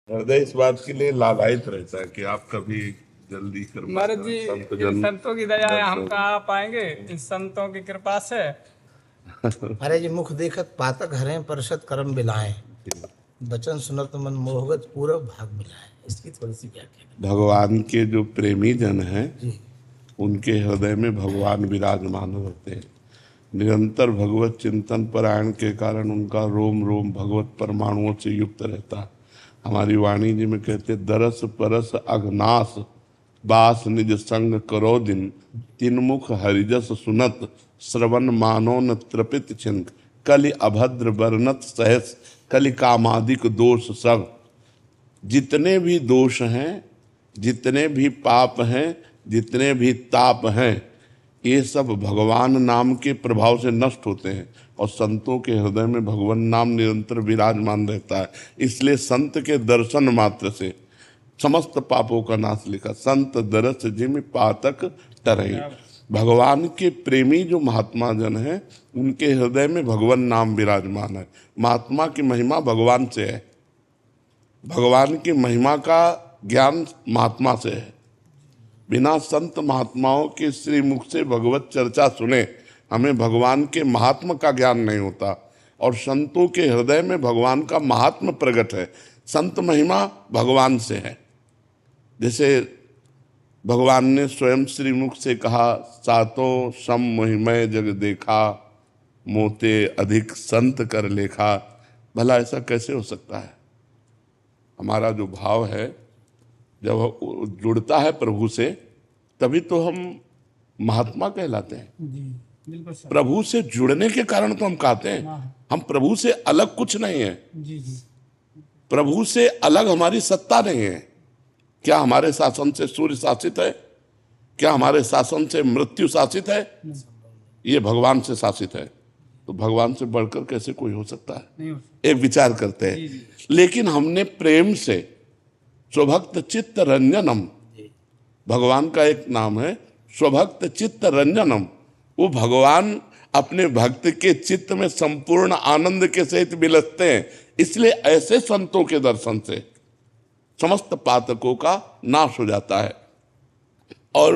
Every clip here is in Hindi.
हृदय इस बात के लिए लालायित रहता है कि आप कभी जल्दी कृपा महाराज जी, करें, संत इन जन संतों की दया है, हम दर्शन। कहाँ पाएंगे इन संतों की कृपा से। अरे जी, मुख देखत पातक हरें परसत करम बिलाएं, बचन सुनत मन मोहगत पूरब भाग मिलाएं। इसकी थोड़ी सी व्याख्या भगवान के जो प्रेमी जन हैं जी। उनके हृदय में भगवान विराजमान रहते हैं। निरंतर भगवत चिंतन परायण के कारण उनका रोम रोम भगवत परमाणुओं से युक्त रहता है। हमारी वाणी जी में कहते, दरस परस अघनास बास निज संग करो दिन, तिनमुख हरिजस सुनत श्रवण मानो न त्रपित छिंक, कलि अभद्र बरनत सहस कलि कामादिक दोष सब। जितने भी दोष हैं, जितने भी पाप हैं, जितने भी ताप हैं, ये सब भगवान नाम के प्रभाव से नष्ट होते हैं और संतों के हृदय में भगवान नाम निरंतर विराजमान रहता है। इसलिए संत के दर्शन मात्र से समस्त पापों का नाश लिखा, संत दरस जिम पातक टरई। भगवान के प्रेमी जो महात्मा जन हैं उनके हृदय में भगवान नाम विराजमान है। महात्मा की महिमा भगवान से है, भगवान की महिमा का ज्ञान महात्मा से है। बिना संत महात्माओं के श्री मुख से भगवत चर्चा सुने हमें भगवान के महात्मा का ज्ञान नहीं होता। और संतों के हृदय में भगवान का महात्मा प्रकट है। संत महिमा भगवान से है। जैसे भगवान ने स्वयं श्री मुख से कहा, सातों सम महिमय जग देखा, मोते अधिक संत कर लेखा। भला ऐसा कैसे हो सकता है? हमारा जो भाव है जब जुड़ता है प्रभु से तभी तो हम महात्मा कहलाते हैं। जी बिल्कुल सर। प्रभु से जुड़ने के कारण तो हम कहते हैं। हम प्रभु से अलग कुछ नहीं है। जी जी। प्रभु से अलग हमारी सत्ता नहीं है। क्या हमारे शासन से सूर्य शासित है? क्या हमारे शासन से मृत्यु शासित है? ये भगवान से शासित है। तो भगवान से बढ़कर कैसे कोई हो सकता है? नहीं हो सकता। एक विचार करते हैं। लेकिन हमने प्रेम से स्वभक्त चित्त रंजनम, भगवान का एक नाम है स्वभक्त चित्त रंजनम। वो भगवान अपने भक्त के चित्त में संपूर्ण आनंद के सहित विलसते हैं। इसलिए ऐसे संतों के दर्शन से समस्त पातकों का नाश हो जाता है और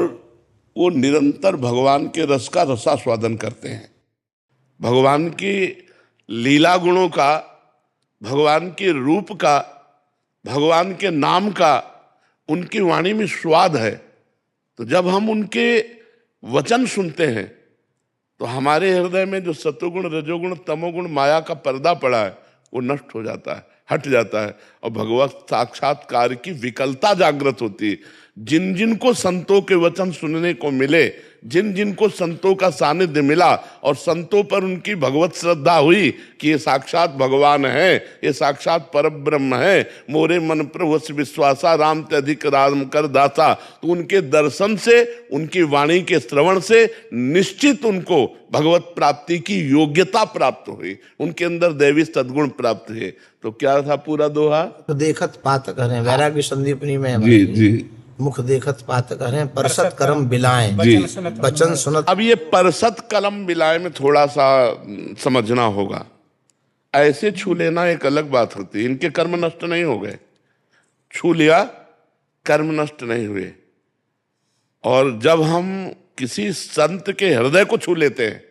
वो निरंतर भगवान के रस का रसास्वादन करते हैं। भगवान की लीला गुणों का, भगवान के रूप का, भगवान के नाम का उनकी वाणी में स्वाद है। तो जब हम उनके वचन सुनते हैं तो हमारे हृदय में जो सतोगुण रजोगुण तमोगुण माया का पर्दा पड़ा है वो नष्ट हो जाता है, हट जाता है और भगवत साक्षात्कार की विकलता जागृत होती है। जिन जिन को संतों के वचन सुनने को मिले, जिन जिन को संतों का सानिध्य मिला और संतों पर उनकी भगवत श्रद्धा हुई कि ये साक्षात भगवान है, ये साक्षात परब्रह्म है, मोरे मन प्रभु विश्वासा राम ते अधिक राम कर दासा, तो उनके दर्शन से, उनकी वाणी के श्रवण से निश्चित उनको भगवत प्राप्ति की योग्यता प्राप्त हुई, उनके अंदर दैवी सद्गुण प्राप्त हुए। तो क्या था पूरा दोहा? तो देखत पातक हरें, वैराग्य संदीपनी में जी जी। मुख देखत पातक हरें परसत करम बिलाएं, जी। बचन सुनत। अब ये परसत कलम बिलाए में थोड़ा सा समझना होगा। ऐसे छू लेना एक अलग बात होती है। इनके कर्म नष्ट नहीं हो गए, छू लिया कर्म नष्ट नहीं हुए। और जब हम किसी संत के हृदय को छू लेते हैं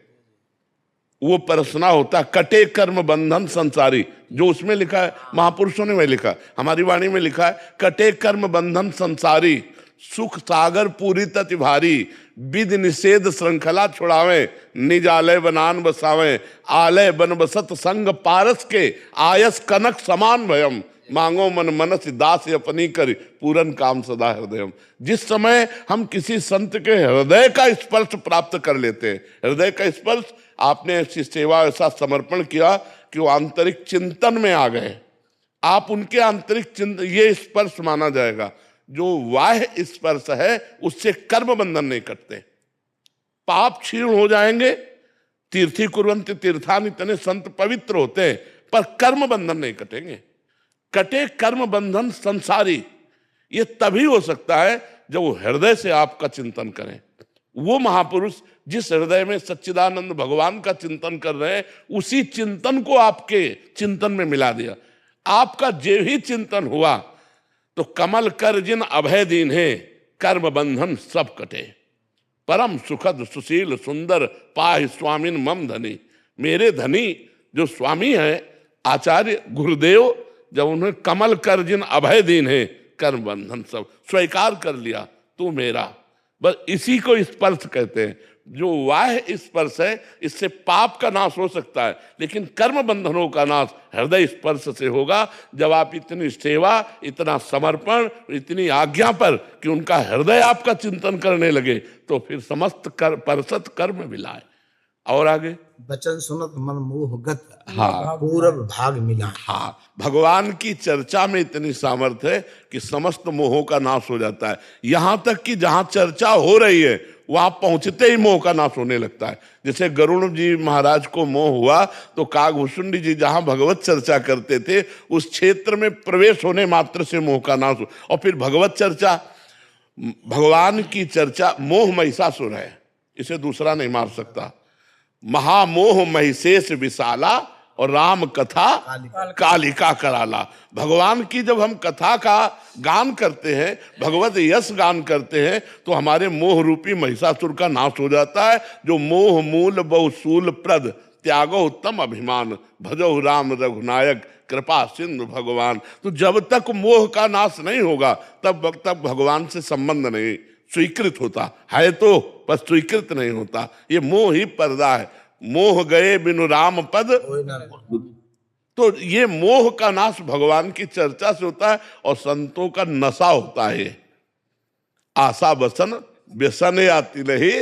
वो परसना होता, कटे कर्म बंधन संसारी, जो उसमें लिखा है महापुरुषों ने वही लिखा, हमारी वाणी में लिखा है, कटे कर्म बंधन संसारी, सुख सागर पूरी तति भारी, विधि निषेध श्रृंखला छुड़ावे, निज आलय बनान बसावे, आलय बन बसत संग पारस के, आयस कनक समान भयम, मांगो मन मनस दास अपनी कर, पूरन काम सदा हृदयम। जिस समय हम किसी संत के हृदय का स्पर्श प्राप्त कर लेते हैं, हृदय का स्पर्श, आपने ऐसी सेवा, ऐसा समर्पण किया कि वो आंतरिक चिंतन में आ गए, आप उनके आंतरिक चिंतन, ये स्पर्श माना जाएगा। जो बाह्य स्पर्श है उससे कर्म बंधन नहीं कटते, पाप क्षीण हो जाएंगे। तीर्थी कुर्वन्ति तीर्थानि, इतने संत पवित्र होते हैं पर कर्म बंधन नहीं कटेंगे। कटे कर्म बंधन संसारी, ये तभी हो सकता है जब वो हृदय से आपका चिंतन करें। वो महापुरुष जिस हृदय में सच्चिदानंद भगवान का चिंतन कर रहे हैं, उसी चिंतन को आपके चिंतन में मिला दिया। आपका जे भी चिंतन हुआ तो कमल कर जिन अभय दीन है, कर्म बंधन सब कटे। परम सुखद सुशील सुंदर पाहि स्वामिन मम धनी। मेरे धनी जो स्वामी है आचार्य गुरुदेव, जब उन्होंने कमल कर जिन अभय दीन है, कर्म बंधन सब स्वीकार कर लिया, तू मेरा। बस इसी को स्पर्श कहते हैं। जो वाह स्पर्श है, इससे पाप का नाश हो सकता है, लेकिन कर्म बंधनों का नाश हृदय स्पर्श से होगा। जब आप इतनी सेवा, इतना समर्पण, इतनी आज्ञा पर कि उनका हृदय आपका चिंतन करने लगे, तो फिर समस्त परसत कर्म मिलाए। और आगे बचन सुनत मन मोहगत, हाँ पूरब भाग मिला। हाँ, भगवान की चर्चा में इतनी सामर्थ्य है कि समस्त मोहों का नाश हो जाता है। यहां तक कि जहां चर्चा हो रही है वहां पहुंचते ही मोह का नाश होने लगता है। जैसे गरुड़ जी महाराज को मोह हुआ तो कागभूषुंडी जी जहां भगवत चर्चा करते थे उस क्षेत्र में प्रवेश होने मात्र से मोह का नाश हो। और फिर भगवत चर्चा, भगवान की चर्चा, मोह महिषासुर है, इसे दूसरा नहीं मार सकता। महामोह महिषेष विशाला और राम कथा कालिका कराला। भगवान की जब हम कथा का गान करते हैं, भगवत यश गान करते हैं, तो हमारे मोह रूपी महिषासुर का नाश हो जाता है। जो मोह मूल बहुसूल प्रद, त्यागो उत्तम अभिमान, भजो राम रघुनायक, कृपा सिंधु भगवान। तो जब तक मोह का नाश नहीं होगा तब तक भगवान से संबंध नहीं स्वीकृत होता है, तो पर स्वीकृत नहीं होता। ये मोह ही पर्दा है। मोह गए बिनु राम पद, तो ये मोह का नाश भगवान की चर्चा से होता है। और संतों का नशा होता है, आशा बसन व्यसन आती नहीं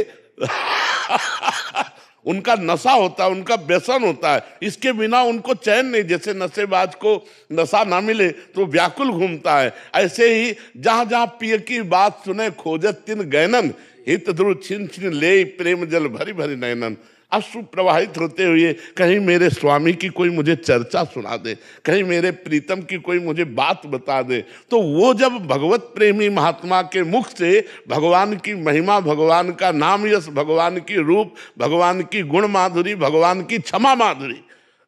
उनका नशा होता है, उनका व्यसन होता है। इसके बिना उनको चैन नहीं। जैसे नशेबाज को नशा ना मिले तो व्याकुल घूमता है, ऐसे ही जहां जहां पिय की बात सुने खोजत तिन गैनन, हित ध्रुव छिन छिन ले प्रेम जल भरी भरी नैनन। अश्रु प्रवाहित होते हुए कहीं मेरे स्वामी की कोई मुझे चर्चा सुना दे, कहीं मेरे प्रीतम की कोई मुझे बात बता दे। तो वो जब भगवत प्रेमी महात्मा के मुख से भगवान की महिमा, भगवान का नाम यश, भगवान की रूप, भगवान की गुण माधुरी, भगवान की क्षमा माधुरी,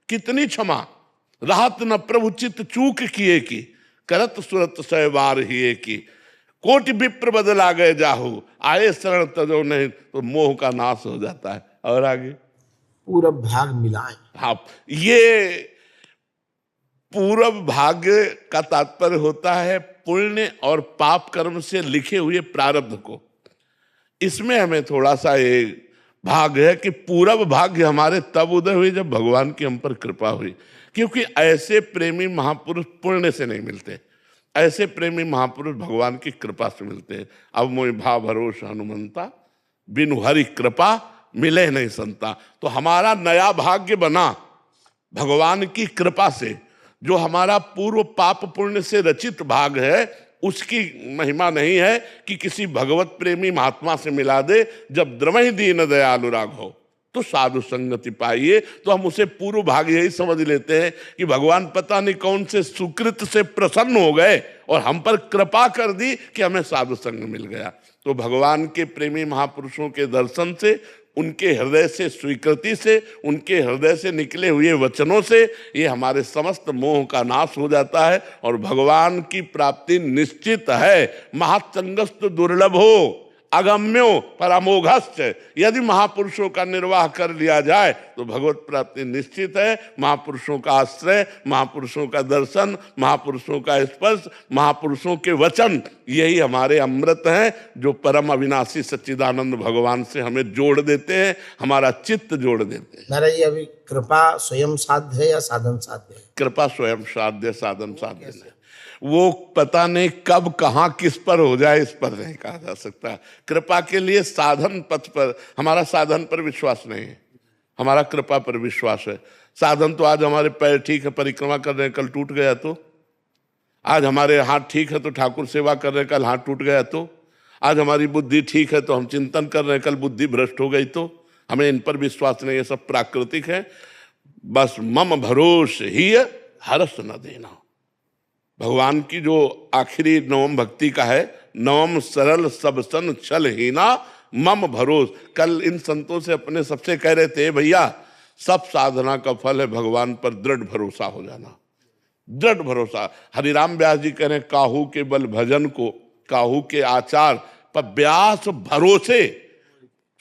कितनी क्षमा, राहत न प्रभु चित चूक किए की, करत सुरत सहवार हिए की, कोटि विप्र बदला गए जाहू, आए शरण तजो नहीं, तो मोह का नाश हो जाता है। और आगे पूरब भाग मिलाए। हाँ, ये पूरब भाग्य का तात्पर्य होता है पुण्य और पाप कर्म से लिखे हुए प्रारब्ध को। इसमें हमें थोड़ा सा एक भाग है कि पूरब भाग्य हमारे तब उदय हुई जब भगवान की हम पर कृपा हुई, क्योंकि ऐसे प्रेमी महापुरुष पुण्य से नहीं मिलते, ऐसे प्रेमी महापुरुष भगवान की कृपा से मिलते हैं। अब मोहि भाव भरोस हनुमंता, बिनु हरि कृपा मिले नहीं संता। तो हमारा नया भाग्य बना भगवान की कृपा से। जो हमारा पूर्व पाप पुण्य से रचित भाग है उसकी महिमा नहीं है कि किसी भगवत प्रेमी महात्मा से मिला दे। जब द्रवहि दीन दयालु राघव तो साधु संगति पाइए, तो हम उसे पूर्व भाग यही समझ लेते हैं कि भगवान पता नहीं कौन से सुकृत से प्रसन्न हो गए और हम पर कृपा कर दी कि हमें साधु संग मिल गया। तो भगवान के प्रेमी महापुरुषों के दर्शन से, उनके हृदय से स्वीकृति से, उनके हृदय से निकले हुए वचनों से ये हमारे समस्त मोह का नाश हो जाता है और भगवान की प्राप्ति निश्चित है। महाचंगस्त दुर्लभ हो अगम्यो परमोघश्च, यदि महापुरुषों का निर्वाह कर लिया जाए तो भगवत प्राप्ति निश्चित है। महापुरुषों का आश्रय, महापुरुषों का दर्शन, महापुरुषों का स्पर्श, महापुरुषों के वचन, यही हमारे अमृत हैं जो परम अविनाशी सच्चिदानंद भगवान से हमें जोड़ देते हैं, हमारा चित्त जोड़ देते हैं। महाराज जी, अभी कृपा स्वयं साध्य है या साधन साध्य है? कृपा स्वयं साध्य, साधन साध्य नहीं। वो पता नहीं कब कहाँ किस पर हो जाए, इस पर नहीं कहा जा सकता। कृपा के लिए साधन पथ पर, हमारा साधन पर विश्वास नहीं है, हमारा कृपा पर विश्वास है। साधन तो आज हमारे पैर ठीक है, परिक्रमा कर रहे हैं, कल टूट गया तो। आज हमारे हाथ ठीक है तो ठाकुर सेवा कर रहे हैं, कल हाथ टूट गया तो। आज हमारी बुद्धि ठीक है तो हम चिंतन कर रहे हैं, कल बुद्धि भ्रष्ट हो गई तो। हमें इन पर विश्वास नहीं है, सब प्राकृतिक है। बस मम भरोस ही हरस न देना। भगवान की जो आखिरी नवम भक्ति का है, नवम सरल सब सन छल हीना मम भरोस। कल इन संतों से अपने सबसे कह रहे थे, भैया सब साधना का फल है भगवान पर दृढ़ भरोसा हो जाना। दृढ़ भरोसा। हरिराम व्यास जी कह रहे हैं, काहू के बल भजन को, काहू के आचार पर व्यास भरोसे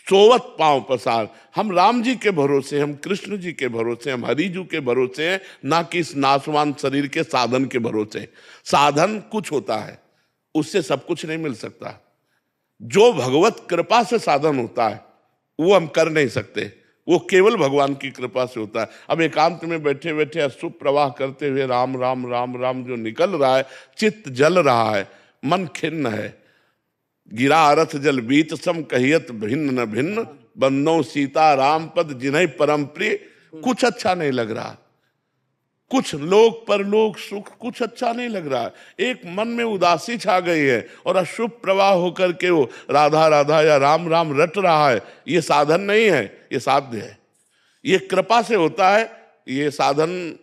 सोवत पांव पसार। हम राम जी के भरोसे, हम कृष्ण जी के भरोसे, हम हरिजू के भरोसे हैं, ना कि इस नाशवान शरीर के साधन के भरोसे। साधन कुछ होता है, उससे सब कुछ नहीं मिल सकता। जो भगवत कृपा से साधन होता है वो हम कर नहीं सकते, वो केवल भगवान की कृपा से होता है। अब एकांत में बैठे बैठे अशुभ प्रवाह करते हुए राम राम राम राम जो निकल रहा है, चित्त जल रहा है, मन खिन्न है। गिरा अरथ जल बीत सम कहियत भिन्न न भिन्न, बंदो सीता राम पद जिन्हें परम प्रिय। कुछ अच्छा नहीं लग रहा, कुछ लोक परलोक सुख कुछ अच्छा नहीं लग रहा। एक मन में उदासी छा गई है और अशुभ प्रवाह होकर के वो राधा राधा या राम राम रट रहा है। ये साधन नहीं है, ये साध्य है, ये कृपा से होता है। ये साधन,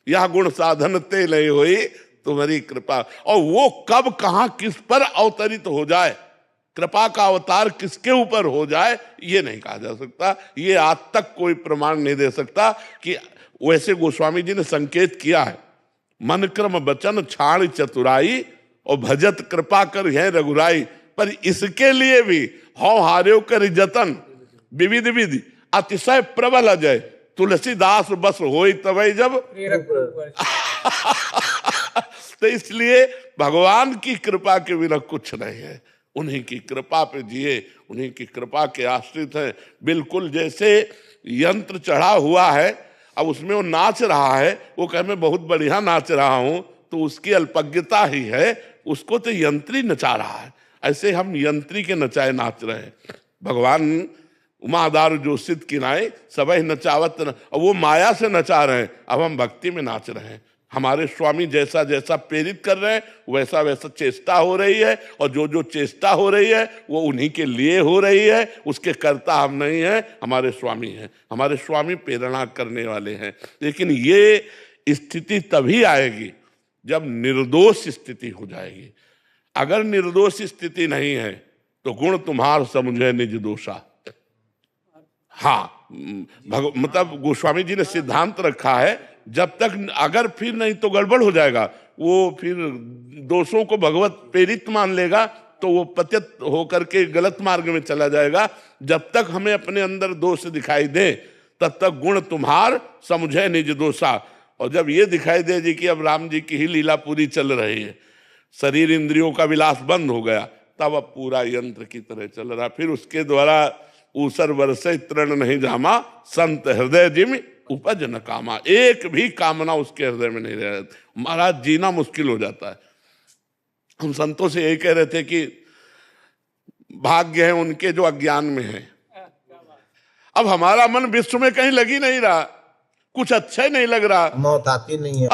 यह गुण साधन ते लय होई तुम्हारी कृपा। और वो कब कहां किस पर अवतरित हो जाए, कृपा का अवतार किसके ऊपर हो जाए, ये नहीं कहा जा सकता। ये आज तक कोई प्रमाण नहीं दे सकता कि वैसे गोस्वामी जी ने संकेत किया है, मन क्रम बचन छाण चतुराई और भजत कृपा कर है रघुराई। पर इसके लिए भी हौ हार्यो कर जतन विविध विधि अतिशय प्रबल अजय, तुलसीदास बस होई तवै जब। तो इसलिए भगवान की कृपा के बिना कुछ नहीं है। उन्हीं की कृपा पे जिए, उन्हीं की कृपा के आश्रित हैं। बिल्कुल जैसे यंत्र चढ़ा हुआ है, अब उसमें वो नाच रहा है, वो कहे मैं बहुत बढ़िया नाच रहा हूं, तो उसकी अल्पज्ञता ही है, उसको तो यंत्री नचा रहा है। ऐसे हम यंत्री के नचाए नाच रहे हैं। भगवान उमादार जो सिद्ध किनाए सबह नचावत न, और वो माया से नचा रहे हैं, अब हम भक्ति में नाच रहे हैं। हमारे स्वामी जैसा जैसा प्रेरित कर रहे हैं वैसा वैसा चेष्टा हो रही है, और जो जो चेष्टा हो रही है वो उन्हीं के लिए हो रही है। उसके कर्ता हम नहीं हैं, हमारे स्वामी हैं। हमारे स्वामी प्रेरणा करने वाले हैं। लेकिन ये स्थिति तभी आएगी जब निर्दोष स्थिति हो जाएगी। अगर निर्दोष स्थिति नहीं है तो गुण तुम्हार समझे निज दोषा। हाँ, मतलब गोस्वामी जी ने सिद्धांत रखा है, जब तक अगर फिर नहीं तो गड़बड़ हो जाएगा। वो फिर दोषों को भगवत प्रेरित मान लेगा तो वो पतित होकर के गलत मार्ग में चला जाएगा। जब तक हमें अपने अंदर दोष दिखाई दे तब तक गुण तुम्हार समझे निज दोषा। और जब ये दिखाई दे जी कि अब राम जी की ही लीला पूरी चल रही है, शरीर इंद्रियों का विलास बंद हो गया, तब अब पूरा यंत्र की तरह चल रहा। फिर उसके द्वारा ऊसर वर्षे तृण नहीं जामा, संत हृदय जिम उपज न कामा। एक भी कामना उसके हृदय में नहीं रह, महाराज जीना मुश्किल हो जाता है। हम संतों से यही कह रहे थे कि भाग्य है उनके जो अज्ञान में है। अब हमारा मन विश्व में कहीं लगी नहीं रहा, कुछ अच्छा ही नहीं लग रहा, मौत आती नहीं है।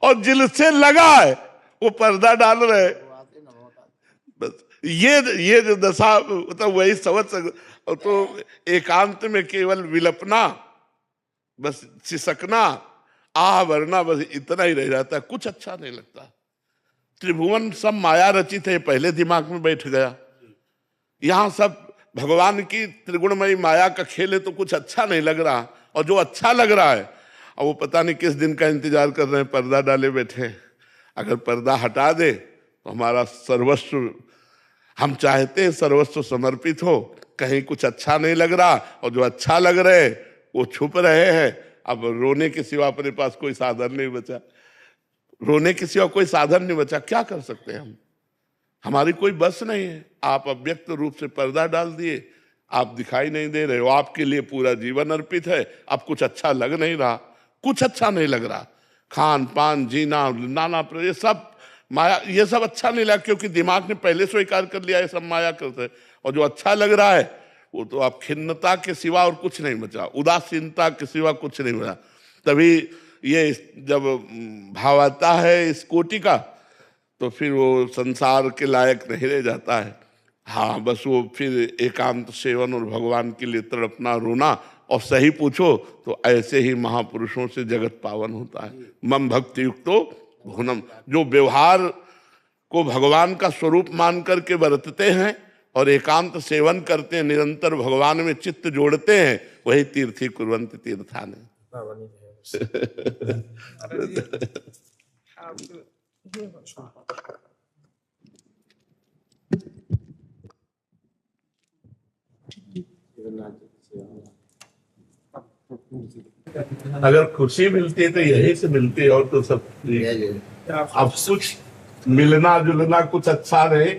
और जिल से लगा है वो पर्दा डाल रहे। बस ये जो दशा, मतलब वही समझ सकते। तो एकांत में केवल विलपना, बस सिसकना, आह भरना, बस इतना ही रह जाता है। कुछ अच्छा नहीं लगता। त्रिभुवन सब माया रचित है, पहले दिमाग में बैठ गया। यहाँ सब भगवान की त्रिगुणमयी माया का खेल है, तो कुछ अच्छा नहीं लग रहा। और जो अच्छा लग रहा है, और वो पता नहीं किस दिन का इंतजार कर रहे हैं, पर्दा डाले बैठे। अगर पर्दा हटा दे तो हमारा सर्वस्व, हम चाहते हैं सर्वस्व समर्पित हो, कहीं कुछ अच्छा नहीं लग रहा, और जो अच्छा लग रहे वो छुप रहे हैं। अब रोने के सिवा अपने पास कोई साधन नहीं बचा, रोने के सिवा कोई साधन नहीं बचा। क्या कर सकते हैं हम? हमारी कोई बस नहीं है। आप अव्यक्त रूप से पर्दा डाल दिए, आप दिखाई नहीं दे रहे हो, आपके लिए पूरा जीवन अर्पित है। अब कुछ अच्छा लग नहीं रहा, कुछ अच्छा नहीं लग रहा। खान पान, जीना, नाना ये सब माया, ये सब अच्छा नहीं लगा, क्योंकि दिमाग ने पहले स्वीकार कर लिया ये सब माया करते। और जो अच्छा लग रहा है वो तो आप खिन्नता के सिवा और कुछ नहीं बचा, उदासीनता के सिवा कुछ नहीं बचा। तभी ये जब भाव आता है इस कोटि का, तो फिर वो संसार के लायक नहीं रह जाता है। हाँ, बस वो फिर एकांत सेवन और भगवान के लिए तड़पना, रोना। और सही पूछो तो ऐसे ही महापुरुषों से जगत पावन होता है। मम भक्ति युक्तो भुवनम, जो व्यवहार को भगवान का स्वरूप मान करके बरतते हैं और एकांत सेवन करते हैं, निरंतर भगवान में चित्त जोड़ते हैं, वही तीर्थी कुर्वन्ति तीर्थानि। कृपा बनी रहे। अरे जी, आप अगर खुशी मिलती है तो यही से मिलती है, और तो सब अब कुछ मिलना जुलना कुछ अच्छा रहे,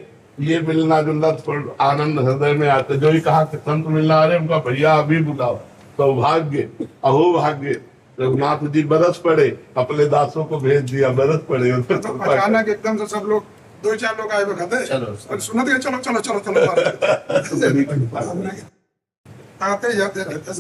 ये मिलना जुलना थोड़ा आनंद हृदय में आता। जो ही कहा कि संत मिलना आ रहे, उनका भैया अभी बुलाओ। सौभाग्य अहो भाग्य, रघुनाथ जी बरस पड़े, अपने दासों को भेज दिया, बरस पड़े। तो अचानक एकदम से सब लोग 2-4 लोग आए वक्त और सुनत गए चलो चलो चलो चलो आते जाते रहते